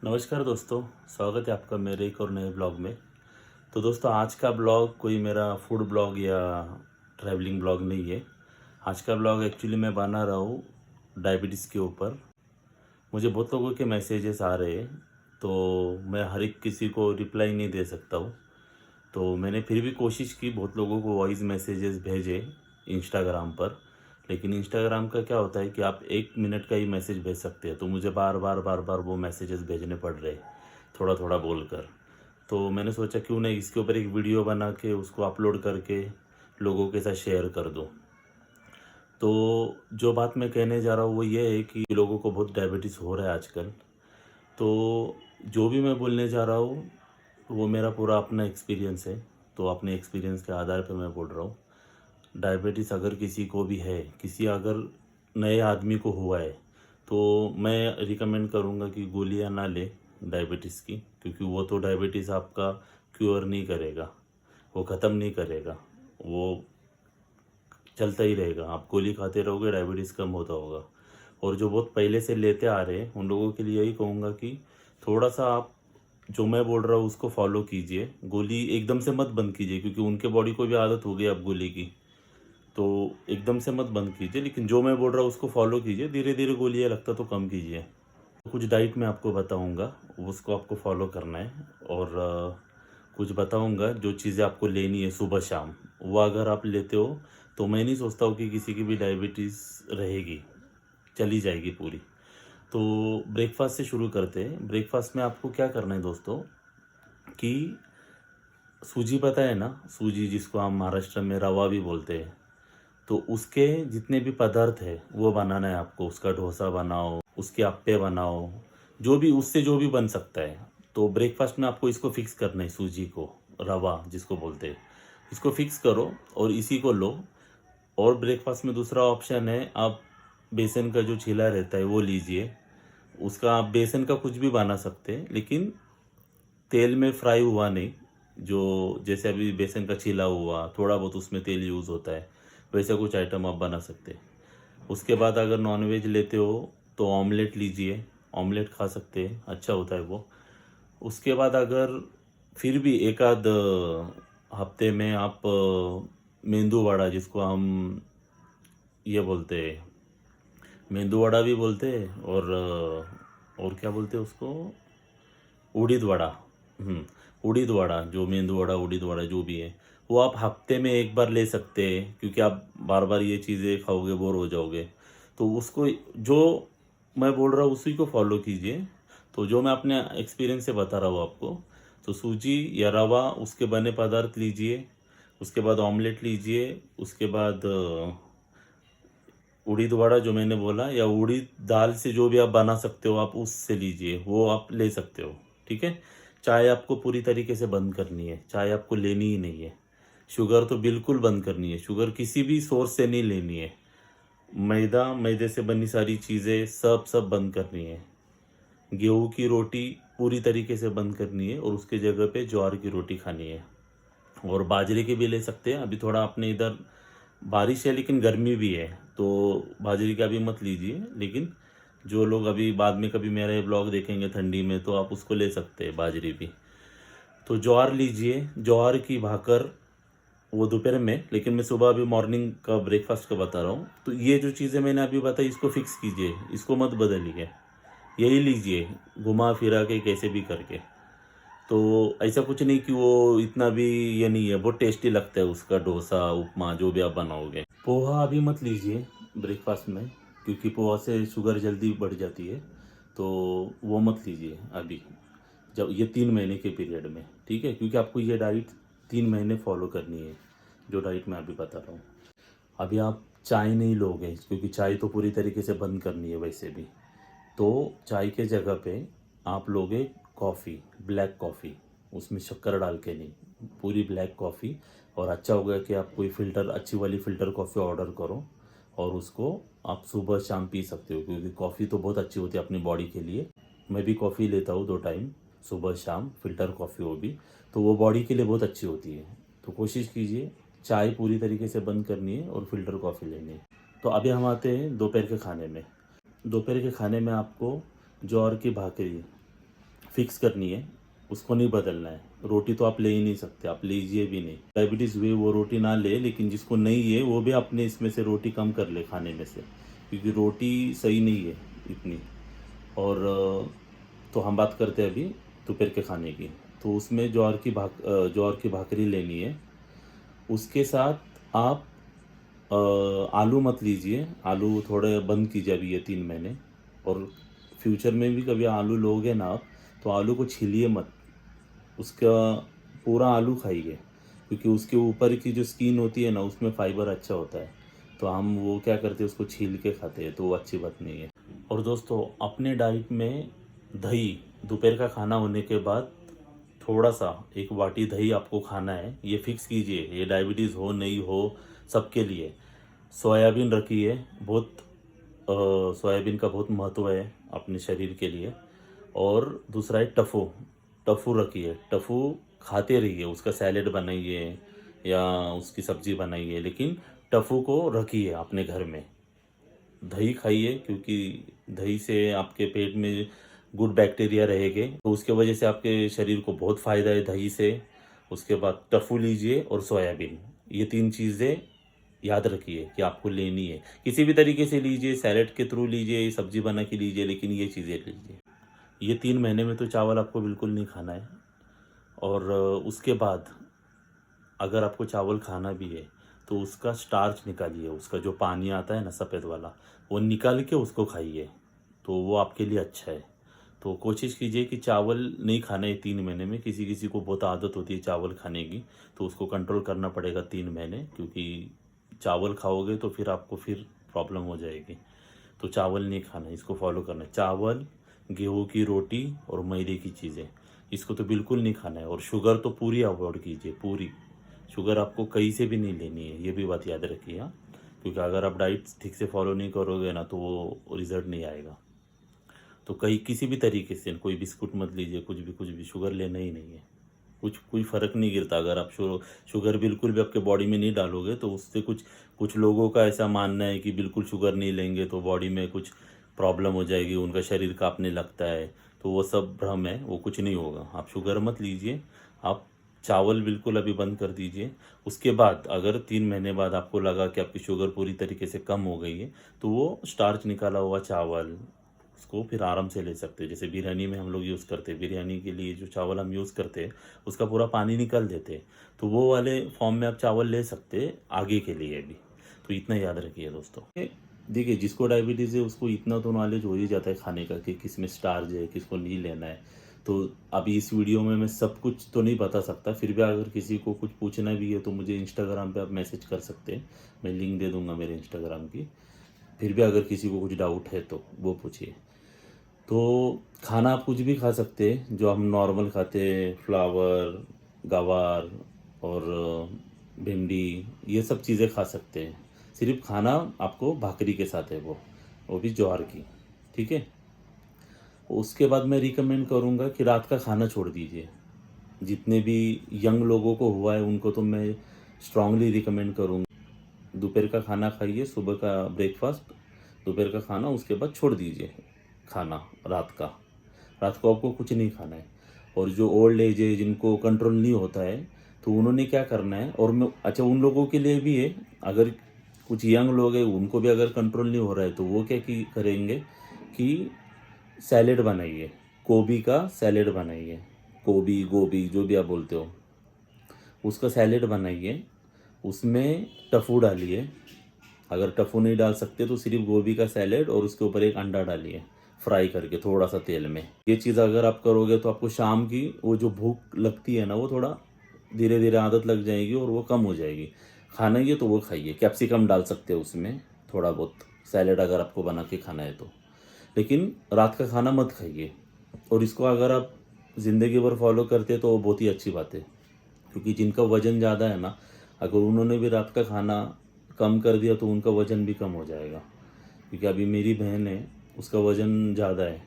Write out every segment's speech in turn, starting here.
नमस्कार दोस्तों, स्वागत है आपका मेरे एक और नए ब्लॉग में। तो दोस्तों, आज का ब्लॉग कोई मेरा फूड ब्लॉग या ट्रैवलिंग ब्लॉग नहीं है। आज का ब्लॉग एक्चुअली मैं बना रहा हूँ डायबिटीज़ के ऊपर। मुझे बहुत लोगों के मैसेजेस आ रहे हैं, तो मैं हर एक किसी को रिप्लाई नहीं दे सकता हूँ। तो मैंने फिर भी कोशिश की, बहुत लोगों को वॉइस मैसेजेस भेजे इंस्टाग्राम पर। लेकिन इंस्टाग्राम का क्या होता है कि आप 1 मिनट का ही मैसेज भेज सकते हैं, तो मुझे बार बार वो मैसेजेस भेजने पड़ रहे, थोड़ा थोड़ा बोलकर। तो मैंने सोचा क्यों नहीं इसके ऊपर एक वीडियो बना के उसको अपलोड करके लोगों के साथ शेयर कर दूं। तो जो बात मैं कहने जा रहा हूँ वो ये है कि लोगों को बहुत डायबिटीज़ हो रहा है आजकल। तो जो भी मैं बोलने जा रहा हूँ वो मेरा पूरा अपना एक्सपीरियंस है। तो अपने एक्सपीरियंस के आधार पे मैं बोल रहा हूँ। डायबिटीज़ अगर किसी को भी है, किसी अगर नए आदमी को हुआ है, तो मैं रिकमेंड करूँगा कि गोलियां ना ले डायबिटीज़ की, क्योंकि वो तो डायबिटीज़ आपका क्योर नहीं करेगा, वो ख़त्म नहीं करेगा, वो चलता ही रहेगा। आप गोली खाते रहोगे, डायबिटीज़ कम होता होगा। और जो बहुत पहले से लेते आ रहे हैं उन लोगों के लिए यही कहूँगा कि थोड़ा सा आप जो मैं बोल रहा हूँ उसको फॉलो कीजिए। गोली एकदम से मत बंद कीजिए, क्योंकि उनके बॉडी को भी आदत हो गई अब गोली की। तो एकदम से मत बंद कीजिए, लेकिन जो मैं बोल रहा हूँ उसको फॉलो कीजिए। धीरे धीरे गोलियाँ लगता तो कम कीजिए। तो कुछ डाइट मैं आपको बताऊँगा, उसको आपको फॉलो करना है। और कुछ बताऊँगा जो चीज़ें आपको लेनी है सुबह शाम, वो अगर आप लेते हो तो मैं नहीं सोचता हूँ कि किसी की भी डायबिटीज़ रहेगी, चली जाएगी पूरी। तो ब्रेकफास्ट से शुरू करते हैं। ब्रेकफास्ट में आपको क्या करना है दोस्तों कि सूजी पता है ना, सूजी जिसको हम महाराष्ट्र में रवा भी बोलते हैं। तो उसके जितने भी पदार्थ है वो बनाना है आपको। उसका डोसा बनाओ, उसके अप्पे बनाओ, जो भी उससे जो भी बन सकता है। तो ब्रेकफास्ट में आपको इसको फिक्स करना है, सूजी को, रवा जिसको बोलते हैं, इसको फिक्स करो और इसी को लो। और ब्रेकफास्ट में दूसरा ऑप्शन है, आप बेसन का जो चीला रहता है वो लीजिए। उसका आप बेसन का कुछ भी बना सकते हैं, लेकिन तेल में फ्राई हुआ नहीं। जो जैसे अभी बेसन का चीला हुआ, थोड़ा बहुत उसमें तेल यूज़ होता है, वैसा कुछ आइटम आप बना सकते हैं। उसके बाद अगर नॉनवेज लेते हो तो ऑमलेट लीजिए, ऑमलेट खा सकते हैं, अच्छा होता है वो। उसके बाद अगर फिर भी एक आध हफ्ते में आप मेंदू वड़ा जिसको हम ये बोलते हैं, मेंदू वड़ा भी बोलते हैं, और क्या बोलते हैं उसको, उड़ीद वड़ा। उड़ीद वड़ा, जो मेंदू वड़ा उड़ीद वड़ा जो भी है, वो आप हफ्ते में एक बार ले सकते हैं, क्योंकि आप बार बार ये चीज़ें खाओगे बोर हो जाओगे। तो उसको जो मैं बोल रहा हूँ उसी को फॉलो कीजिए। तो जो मैं अपने एक्सपीरियंस से बता रहा हूँ आपको, तो सूजी या रवा उसके बने पदार्थ लीजिए। उसके बाद ऑमलेट लीजिए। उसके बाद उड़ीद वड़ा जो मैंने बोला, या उड़ीद दाल से जो भी आप बना सकते हो आप उससे लीजिए, वो आप ले सकते हो। ठीक है। चाय आपको पूरी तरीके से बंद करनी है, चाय आपको लेनी ही नहीं है। शुगर तो बिल्कुल बंद करनी है, शुगर किसी भी सोर्स से नहीं लेनी है। मैदा, मैदे से बनी सारी चीज़ें सब सब बंद करनी है। गेहूं की रोटी पूरी तरीके से बंद करनी है, और उसके जगह पे ज्वार की रोटी खानी है। और बाजरे के भी ले सकते हैं। अभी थोड़ा अपने इधर बारिश है लेकिन गर्मी भी है, तो बाजरे का भी मत लीजिए। लेकिन जो लोग अभी बाद में कभी मेरे ब्लॉग देखेंगे ठंडी में, तो आप उसको ले सकते हैं बाजरे भी। तो ज्वार लीजिए, ज्वार की भाकर, वो दोपहर में। लेकिन मैं सुबह अभी मॉर्निंग का ब्रेकफास्ट का बता रहा हूँ। तो ये जो चीज़ें मैंने अभी बताई इसको फिक्स कीजिए, इसको मत बदलिए, यही लीजिए घुमा फिरा के कैसे भी करके। तो ऐसा कुछ नहीं कि वो इतना भी ये नहीं है, बहुत टेस्टी लगता है उसका डोसा उपमा जो भी आप बनाओगे। पोहा अभी मत लीजिए ब्रेकफास्ट में, क्योंकि पोहा से शुगर जल्दी बढ़ जाती है। तो वो मत लीजिए अभी, जब ये 3 महीने के पीरियड में, ठीक है, क्योंकि आपको ये डाइट 3 महीने फॉलो करनी है, जो डाइट मैं अभी बता रहा हूँ। अभी आप चाय नहीं लोगे, क्योंकि चाय तो पूरी तरीके से बंद करनी है वैसे भी। तो चाय के जगह पे आप लोगे कॉफ़ी, ब्लैक कॉफ़ी, उसमें शक्कर डाल के नहीं, पूरी ब्लैक कॉफ़ी। और अच्छा होगा कि आप कोई फ़िल्टर, अच्छी वाली फ़िल्टर कॉफ़ी ऑर्डर करो, और उसको आप सुबह शाम पी सकते हो, क्योंकि कॉफ़ी तो बहुत अच्छी होती है अपनी बॉडी के लिए। मैं भी कॉफ़ी लेता हूँ 2 टाइम, सुबह शाम, फ़िल्टर कॉफ़ी वो भी। तो वो बॉडी के लिए बहुत अच्छी होती है। तो कोशिश कीजिए चाय पूरी तरीके से बंद करनी है और फ़िल्टर कॉफ़ी लेनी है। तो अभी हम आते हैं दोपहर के खाने में। दोपहर के खाने में आपको ज्वार की भाकरी, फिक्स करनी है, उसको नहीं बदलना है। रोटी तो आप ले ही नहीं सकते, आप लीजिए भी नहीं। डायबिटीज़ हुई वो रोटी ना ले, लेकिन जिसको नहीं है वो भी अपने इसमें से रोटी कम कर ले खाने में से, क्योंकि रोटी सही नहीं है इतनी। और तो हम बात करते हैं अभी दोपहर के खाने की। तो उसमें ज्वार की भाकरी लेनी है। उसके साथ आप आलू मत लीजिए, आलू थोड़े बंद कीजिए अभी ये 3 महीने। और फ्यूचर में भी कभी आलू लोगे ना आप, तो आलू को छीलिए मत, उसका पूरा आलू खाइए, क्योंकि उसके ऊपर की जो स्किन होती है ना, उसमें फाइबर अच्छा होता है। तो हम वो क्या करते हैं, उसको छील के खाते हैं, तो वो अच्छी बात नहीं है। और दोस्तों, अपने डाइट में दही दोपहर का खाना होने के बाद थोड़ा सा 1 वाटी दही आपको खाना है, ये फिक्स कीजिए। ये डायबिटीज़ हो नहीं हो, सबके लिए। सोयाबीन रखिए, बहुत सोयाबीन का बहुत महत्व है अपने शरीर के लिए। और दूसरा है टफ़ू, टफ़ू रखिए। टफ़ू खाते रहिए, उसका सैलेड बनाइए या उसकी सब्ज़ी बनाइए, लेकिन टफ़ू को रखिए अपने घर में। दही खाइए, क्योंकि दही से आपके पेट में गुड बैक्टीरिया रहेंगे, तो उसके वजह से आपके शरीर को बहुत फ़ायदा है दही से। उसके बाद टफ़ू लीजिए और सोयाबीन, ये 3 चीज़ें याद रखिए कि आपको लेनी है। किसी भी तरीके से लीजिए, सैलेड के थ्रू लीजिए, सब्ज़ी बना के लीजिए, लेकिन ये चीज़ें लीजिए। ये 3 महीने में तो चावल आपको बिल्कुल नहीं खाना है। और उसके बाद अगर आपको चावल खाना भी है, तो उसका स्टार्च निकालिए, उसका जो पानी आता है ना सफ़ेद वाला, वो निकाल के उसको खाइए, तो वो आपके लिए अच्छा है। तो कोशिश कीजिए कि चावल नहीं खाना है 3 महीने में। किसी किसी को बहुत आदत होती है चावल खाने की, तो उसको कंट्रोल करना पड़ेगा 3 महीने, क्योंकि चावल खाओगे तो फिर आपको फिर प्रॉब्लम हो जाएगी। तो चावल नहीं खाना है, इसको फॉलो करना है। चावल, गेहूँ की रोटी और मैदे की चीज़ें, इसको तो बिल्कुल नहीं खाना है। और शुगर तो पूरी अवॉइड कीजिए, पूरी। शुगर आपको कहीं से भी नहीं लेनी है, ये भी बात याद रखिए। हाँ, क्योंकि अगर आप डाइट ठीक से फॉलो नहीं करोगे ना, तो वो रिज़ल्ट नहीं आएगा। तो कहीं किसी भी तरीके से कोई बिस्कुट मत लीजिए, कुछ भी शुगर लेना ही नहीं है। कोई फ़र्क नहीं गिरता अगर आप शुगर बिल्कुल भी आपके बॉडी में नहीं डालोगे, तो उससे कुछ कुछ लोगों का ऐसा मानना है कि बिल्कुल शुगर नहीं लेंगे तो बॉडी में कुछ प्रॉब्लम हो जाएगी, उनका शरीर काँपने लगता है। तो वो सब भ्रम है, वो कुछ नहीं होगा। आप शुगर मत लीजिए, आप चावल बिल्कुल अभी बंद कर दीजिए। उसके बाद अगर 3 महीने बाद आपको लगा कि आपकी शुगर पूरी तरीके से कम हो गई है, तो वो स्टार्च निकाला हुआ चावल, उसको फिर आराम से ले सकते हैं। जैसे बिरयानी में हम लोग यूज़ करते हैं, बिरयानी के लिए जो चावल हम यूज़ करते हैं, उसका पूरा पानी निकाल देते हैं, तो वो वाले फॉर्म में आप चावल ले सकते हैं आगे के लिए भी। तो इतना याद रखिए दोस्तों। देखिए, जिसको डायबिटीज़ है उसको इतना तो नॉलेज हो ही जाता है खाने का, कि किस में स्टार्च है, किसको नहीं लेना है। तो अभी इस वीडियो में मैं सब कुछ तो नहीं बता सकता, फिर भी अगर किसी को कुछ पूछना भी है तो मुझे इंस्टाग्राम पे आप मैसेज कर सकते हैं, मैं लिंक दे दूंगा मेरे इंस्टाग्राम की। फिर भी अगर किसी को कुछ डाउट है तो वो पूछिए। तो खाना आप कुछ भी खा सकते हैं जो हम नॉर्मल खाते हैं, फ्लावर, गवार और भिंडी, ये सब चीज़ें खा सकते हैं। सिर्फ खाना आपको भाकरी के साथ है, वो भी ज्वार की, ठीक है। उसके बाद मैं रिकमेंड करूँगा कि रात का खाना छोड़ दीजिए। जितने भी यंग लोगों को हुआ है उनको तो मैं स्ट्रांगली रिकमेंड करूँगा, दोपहर का खाना खाइए, सुबह का ब्रेकफास्ट, दोपहर का खाना, उसके बाद छोड़ दीजिए खाना रात को आपको कुछ नहीं खाना है। और जो ओल्ड एज है, जिनको कंट्रोल नहीं होता है, तो उन्होंने क्या करना है, और मैं अच्छा उन लोगों के लिए भी है, अगर कुछ यंग लोग हैं उनको भी अगर कंट्रोल नहीं हो रहा है, तो वो क्या करेंगे कि सैलेड बनाइए, गोभी का सैलेड बनाइए, गोभी जो भी आप बोलते हो, उसका सैलेड बनाइए। उसमें टफू डालिए, अगर टफू नहीं डाल सकते तो सिर्फ गोभी का सैलेड और उसके ऊपर एक अंडा डालिए फ्राई करके थोड़ा सा तेल में। ये चीज़ अगर आप करोगे तो आपको शाम की वो जो भूख लगती है ना, वो थोड़ा धीरे धीरे आदत लग जाएगी और वो कम हो जाएगी। खाना ही है तो वो खाइए, कैप्सिकम डाल सकते हो उसमें थोड़ा बहुत, सैलेड अगर आपको बना के खाना है तो। लेकिन रात का खाना मत खाइए। और इसको अगर आप ज़िंदगी भर फॉलो करते हैं तो वो बहुत ही अच्छी बात है, क्योंकि जिनका वज़न ज़्यादा है ना, अगर उन्होंने भी रात का खाना कम कर दिया तो उनका वज़न भी कम हो जाएगा। क्योंकि अभी मेरी बहन है, उसका वज़न ज़्यादा है,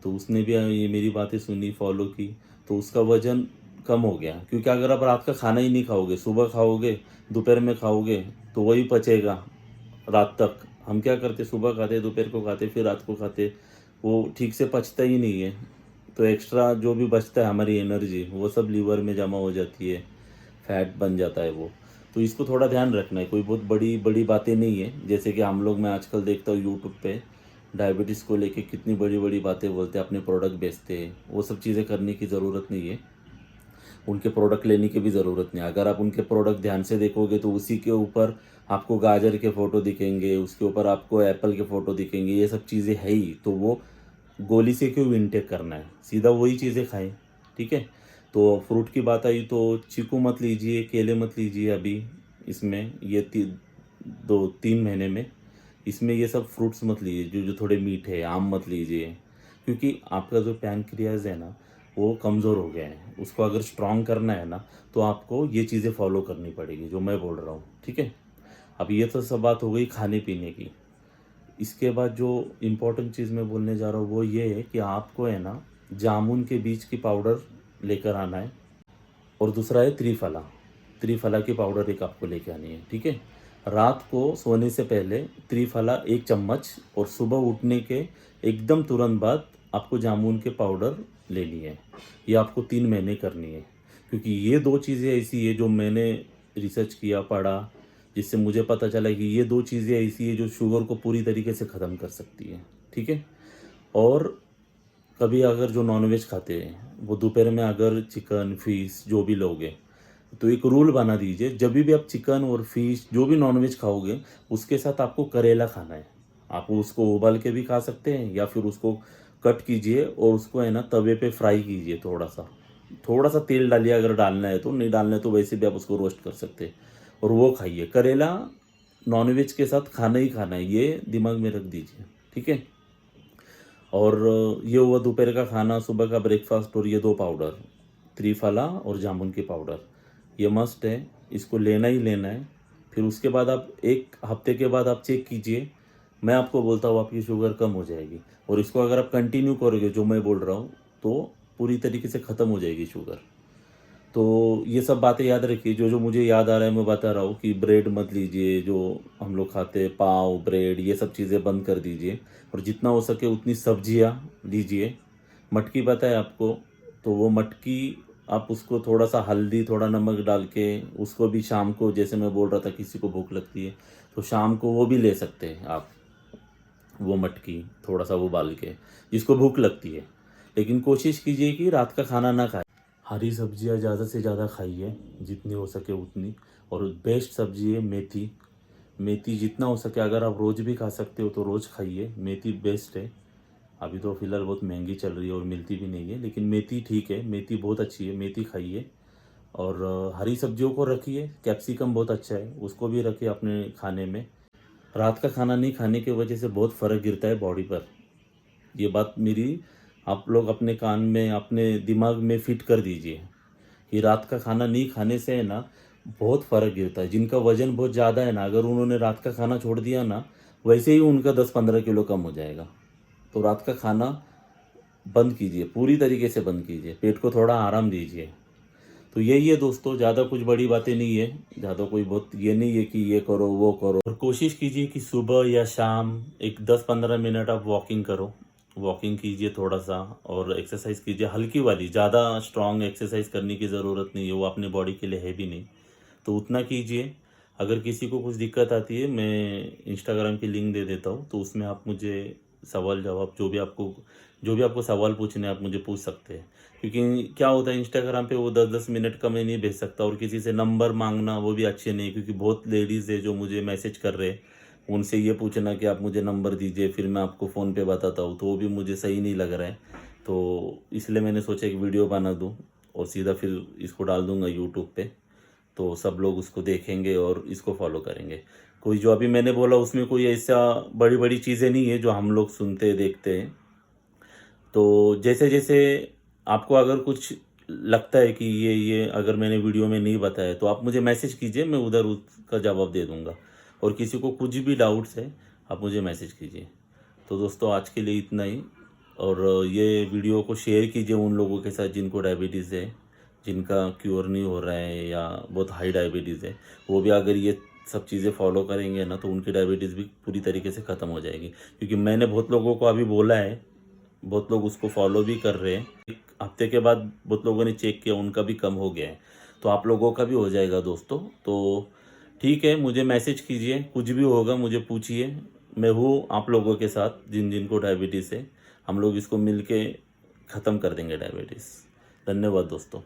तो उसने भी ये मेरी बातें सुनी, फॉलो की, तो उसका वज़न कम हो गया। क्योंकि अगर आप रात का खाना ही नहीं खाओगे, सुबह खाओगे, दोपहर में खाओगे, तो वही पचेगा रात तक। हम क्या करते, सुबह खाते, दोपहर को खाते, फिर रात को खाते, वो ठीक से पचता ही नहीं है। तो एक्स्ट्रा जो भी बचता है हमारी एनर्जी वो सब लीवर में जमा हो जाती है, फैट बन जाता है वो। तो इसको थोड़ा ध्यान रखना है, कोई बहुत बड़ी बड़ी बातें नहीं है। जैसे कि हम लोग, मैं आजकल देखता हूँ यूट्यूब पे डायबिटीज़ को लेके कितनी बड़ी बड़ी बातें बोलते हैं, अपने प्रोडक्ट बेचते हैं। वो सब चीज़ें करने की ज़रूरत नहीं है, उनके प्रोडक्ट लेने की भी ज़रूरत नहीं है। अगर आप उनके प्रोडक्ट ध्यान से देखोगे तो उसी के ऊपर आपको गाजर के फ़ोटो दिखेंगे, उसके ऊपर आपको एप्पल के फ़ोटो दिखेंगे, ये सब चीज़ें है ही। तो वो गोली से क्यों इनटेक करना है, सीधा वही चीज़ें खाएं, ठीक है। तो फ्रूट की बात आई तो चीकू मत लीजिए, केले मत लीजिए अभी इसमें, ये 2-3 महीने में इसमें ये सब फ्रूट्स मत लीजिए जो जो थोड़े मीठे हैं। आम मत लीजिए, क्योंकि आपका जो पैनक्रियाज है ना वो कमज़ोर हो गया है। उसको अगर स्ट्रॉन्ग करना है ना तो आपको ये चीज़ें फॉलो करनी पड़ेगी जो मैं बोल रहा हूँ, ठीक है। अब ये तो सब बात हो गई खाने पीने की। इसके बाद जो इम्पोर्टेंट चीज़ मैं बोलने जा रहा हूँ वो ये है कि आपको है ना जामुन के बीज की पाउडर लेकर आना है, और दूसरा है त्रिफला। त्रिफला की पाउडर एक आपको लेके आनी है, ठीक है। रात को सोने से पहले त्रिफला 1 चम्मच, और सुबह उठने के एकदम तुरंत बाद आपको जामुन के पाउडर लेनी है। ये आपको 3 महीने करनी है, क्योंकि ये दो चीज़ें ऐसी है जो मैंने रिसर्च किया, पढ़ा, जिससे मुझे पता चला कि ये दो चीज़ें ऐसी है जो शुगर को पूरी तरीके से ख़त्म कर सकती है, ठीक है। और कभी अगर जो नॉनवेज खाते हैं वो दोपहर में अगर चिकन फिश जो भी लोगे तो एक रूल बना दीजिए, जब भी आप चिकन और फिश जो भी नॉनवेज खाओगे उसके साथ आपको करेला खाना है। आप उसको उबाल के भी खा सकते हैं या फिर उसको कट कीजिए और उसको है ना तवे पे फ्राई कीजिए, थोड़ा सा तेल डालिए, अगर डालना है तो, नहीं डालना है तो वैसे भी आप उसको रोस्ट कर सकते हैं, और वो खाइए। करेला नॉनवेज के साथ खाना ही खाना है, ये दिमाग में रख दीजिए, ठीक है। और ये हुआ दोपहर का खाना, सुबह का ब्रेकफास्ट, और ये 2 पाउडर त्रिफला और जामुन की पाउडर, ये मस्ट है, इसको लेना ही लेना है। फिर उसके बाद आप 1 हफ्ते के बाद आप चेक कीजिए, मैं आपको बोलता हूँ आपकी शुगर कम हो जाएगी। और इसको अगर आप कंटिन्यू करोगे जो मैं बोल रहा हूँ तो पूरी तरीके से ख़त्म हो जाएगी शुगर। तो ये सब बातें याद रखिए, जो जो मुझे याद आ रहा है मैं बता रहा हूँ। कि ब्रेड मत लीजिए, जो हम लोग खाते हैं पाव ब्रेड, ये सब चीज़ें बंद कर दीजिए, और जितना हो सके उतनी सब्जियाँ लीजिए। मटकी पता है आपको, तो वो मटकी आप उसको थोड़ा सा हल्दी थोड़ा नमक डाल के उसको भी शाम को, जैसे मैं बोल रहा था किसी को भूख लगती है तो शाम को वो भी ले सकते हैं आप, वो मटकी थोड़ा सा वो उबाल के, जिसको भूख लगती है। लेकिन कोशिश कीजिए कि रात का खाना ना खाए, हरी सब्जियाँ ज़्यादा से ज़्यादा खाइए, जितनी हो सके उतनी। और बेस्ट सब्जी है मेथी। मेथी जितना हो सके, अगर आप रोज़ भी खा सकते हो तो रोज़ खाइए, मेथी बेस्ट है। अभी तो फ़िलहाल बहुत महंगी चल रही है और मिलती भी नहीं है, लेकिन मेथी ठीक है, मेथी बहुत अच्छी है, मेथी खाइए। और हरी सब्जियों को रखिए, कैप्सिकम बहुत अच्छा है, उसको भी रखिए अपने खाने में। रात का खाना नहीं खाने की वजह से बहुत फ़र्क गिरता है बॉडी पर, ये बात मेरी आप लोग अपने कान में, अपने दिमाग में फिट कर दीजिए कि रात का खाना नहीं खाने से है ना बहुत फ़र्क गिरता है। जिनका वज़न बहुत ज़्यादा है ना, अगर उन्होंने रात का खाना छोड़ दिया ना, वैसे ही उनका 10-15 किलो कम हो जाएगा। तो रात का खाना बंद कीजिए, पूरी तरीके से बंद कीजिए, पेट को थोड़ा आराम दीजिए। तो यही है दोस्तों, ज़्यादा कुछ बड़ी बातें नहीं है, ज़्यादा कोई बहुत ये नहीं है कि ये करो वो करो। और कोशिश कीजिए कि सुबह या शाम एक 10-15 मिनट आप वॉकिंग करो, वॉकिंग कीजिए थोड़ा सा, और एक्सरसाइज कीजिए हल्की वाली, ज़्यादा स्ट्रॉन्ग एक्सरसाइज करने की ज़रूरत नहीं है, वो अपने बॉडी के लिए है भी नहीं, तो उतना कीजिए। अगर किसी को कुछ दिक्कत आती है, मैं इंस्टाग्राम की लिंक दे देता हूँ, तो उसमें आप मुझे सवाल जवाब जो भी आपको सवाल पूछने हैं आप मुझे पूछ सकते हैं। क्योंकि क्या होता है इंस्टाग्राम पे वो 10-10 मिनट का मैं नहीं भेज सकता, और किसी से नंबर मांगना वो भी अच्छे नहीं, क्योंकि बहुत लेडीज़ है जो मुझे मैसेज कर रहे हैं, उनसे ये पूछना कि आप मुझे नंबर दीजिए फिर मैं आपको फ़ोन पे बताता हूँ, तो वो भी मुझे सही नहीं लग रहा है। तो इसलिए मैंने सोचा एक वीडियो बना दूँ और सीधा फिर इसको डाल दूँगा यूट्यूब पे, तो सब लोग उसको देखेंगे और इसको फॉलो करेंगे। कोई जो अभी मैंने बोला उसमें कोई ऐसा बड़ी बड़ी चीज़ें नहीं है जो हम लोग सुनते देखते हैं। तो जैसे जैसे आपको अगर कुछ लगता है कि ये अगर मैंने वीडियो में नहीं बताया तो आप मुझे मैसेज कीजिए, मैं उधर उसका जवाब दे दूँगा। और किसी को कुछ भी डाउट्स है आप मुझे मैसेज कीजिए। तो दोस्तों आज के लिए इतना ही, और ये वीडियो को शेयर कीजिए उन लोगों के साथ जिनको डायबिटीज़ है, जिनका क्योर नहीं हो रहा है या बहुत हाई डायबिटीज़ है। वो भी अगर ये सब चीज़ें फॉलो करेंगे ना तो उनकी डायबिटीज़ भी पूरी तरीके से ख़त्म हो जाएगी। क्योंकि मैंने बहुत लोगों को अभी बोला है बहुत लोग उसको फॉलो भी कर रहे हैं। एक हफ्ते के बाद बहुत लोगों ने चेक किया, उनका भी कम हो गया है, तो आप लोगों का भी हो जाएगा दोस्तों। तो ठीक है, मुझे मैसेज कीजिए, कुछ भी होगा मुझे पूछिए, मैं हूँ आप लोगों के साथ जिन जिनको डायबिटीज़ है। हम लोग इसको मिल के ख़त्म कर देंगे डायबिटीज़। धन्यवाद दोस्तों।